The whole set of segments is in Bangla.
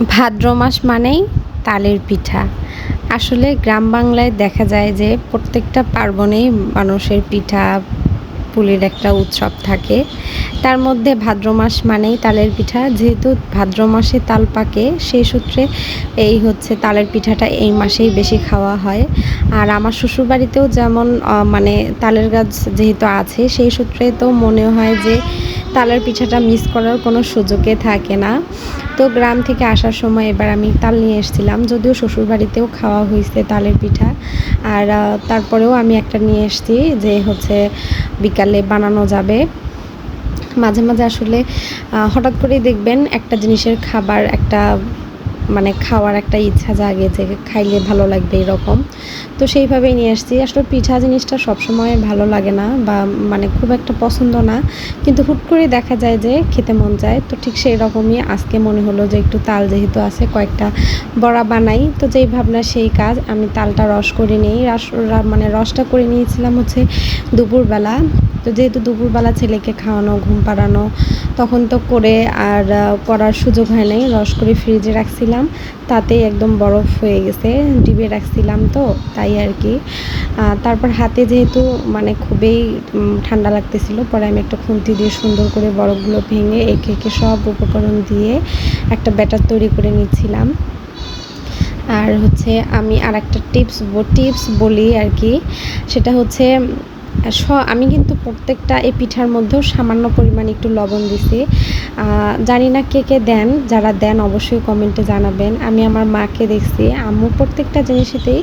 ভাদ্র মাস মানেই তালের পিঠা। আসলে গ্রাম বাংলায় দেখা যায় যে প্রত্যেকটা পার্বণেই মানুষের পিঠা পুলির একটা উৎসব থাকে। তার মধ্যে ভাদ্র মাস মানেই তালের পিঠা। যেহেতু ভাদ্র মাসে তাল পাকে, সেই সূত্রে এই হচ্ছে তালের পিঠাটা এই মাসেই বেশি খাওয়া হয়। আর আমার শ্বশুরবাড়িতেও যেমন মানে তালের গাছ যেহেতু আছে, সেই সূত্রে তো মনে হয় যে তালের পিঠাটা মিস করার কোনো সুযোগে থাকে না। তো গ্রাম থেকে আসার সময় এবার আমি তাল নিয়ে এসেছিলাম, যদিও শ্বশুরবাড়িতেও খাওয়া হয়েছে তালের পিঠা। আর তারপরেও আমি একটা নিয়ে এসেছি যে হচ্ছে বিকালে বানানো যাবে। মাঝে মাঝে আসলে হঠাৎ করেই দেখবেন একটা জিনিসের খাবার একটা মানে খাওয়ার একটা ইচ্ছা জাগে যে খাইলে ভালো লাগবে এরকম। তো সেইভাবেই নিয়ে আসছি। আসলে পিঠা জিনিসটা সবসময় ভালো লাগে না বা মানে খুব একটা পছন্দ না, কিন্তু হুট করে দেখা যায় যে খেতে মন যায়। তো ঠিক সেই রকমই আজকে মনে হলো যে একটু তাল যেহেতু আছে কয়েকটা বড়া বানাই। তো যেই ভাবনা সেই কাজ, আমি তালটা রস করে নিই। মানে রসটা করে নিয়েছিলাম হচ্ছে দুপুরবেলা। তো যেহেতু দুপুরবেলা ছেলেকে খাওয়ানো ঘুম পাড়ানো, তখন তো করে আর করার সুযোগ হয় নাই। রস করে ফ্রিজে রাখছিলাম, তাতেই একদম বরফ হয়ে গেছে। ডিবে রাখছিলাম তো তাই আর কি। তারপর হাতে যেহেতু মানে খুবই ঠান্ডা লাগতেছিল, পরে আমি একটা খুন্তি দিয়ে সুন্দর করে বরফগুলো ভেঙে একে একে সব উপকরণ দিয়ে একটা ব্যাটার তৈরি করে নিচ্ছিলাম। আর হচ্ছে আমি আর একটা টিপস বলি আর কি, সেটা হচ্ছে আমি কিন্তু প্রত্যেকটা এই পিঠার মধ্যেও সামান্য পরিমাণ একটু লবণ দিছি। জানি না কে কে দেন, যারা দেন অবশ্যই কমেন্টে জানাবেন। আমি আমার মাকে দেখছি, আম্মু প্রত্যেকটা জিনিসেতেই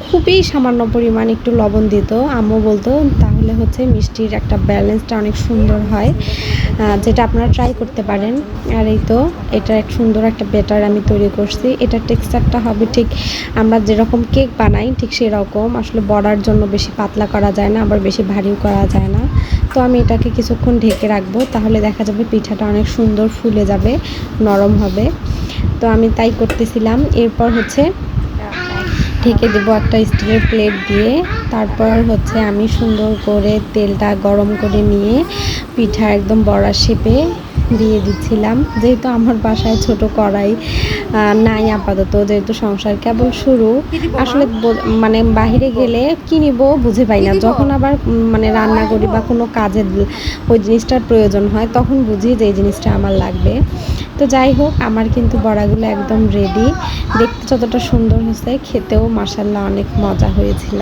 খুবই সামান্য পরিমাণ একটু লবণ দিত। আম্মু বলতো তাহলে হচ্ছে মিষ্টির একটা ব্যালেন্সটা অনেক সুন্দর হয়, যেটা আপনারা ট্রাই করতে পারেন। আর এই তো এটা এক সুন্দর একটা ব্যাটার আমি তৈরি করছি। এটার টেক্সচারটা হবে ঠিক আমরা যেরকম কেক বানাই ঠিক সেরকম। আসলে বড়ার জন্য বেশি পাতলা করা যায় না, আবার বেশি ভারীও করা যায় না। তো আমি এটাকে কিছুক্ষণ ঢেকে রাখবো, তাহলে দেখা যাবে পিঠাটা অনেক সুন্দর ফুলে যাবে, নরম হবে। তো আমি তাই করতেছিলাম। এরপর হচ্ছে ঢেকে দেবো একটা স্টিলের প্লেট দিয়ে। তারপর হচ্ছে আমি সুন্দর করে তেলটা গরম করে নিয়ে পিঠা একদম বড়া শেপে দিয়ে দিচ্ছিলাম। যেহেতু আমার বাসায় ছোট কড়াই নাই আপাতত, যেহেতু সংসার কেবল শুরু, আসলে মানে বাহিরে গেলে কি নিব বুঝে পাই না। যখন আবার মানে রান্না করি বা কোনো কাজে ওই জিনিসটার প্রয়োজন হয়, তখন বুঝি যে এই জিনিসটা আমার লাগবে। তো যাই হোক, আমার কিন্তু বড়াগুলো একদম রেডি। দেখতে যতটা সুন্দর হয়েছে, খেতেও মাশাআল্লাহ অনেক মজা হয়েছিল।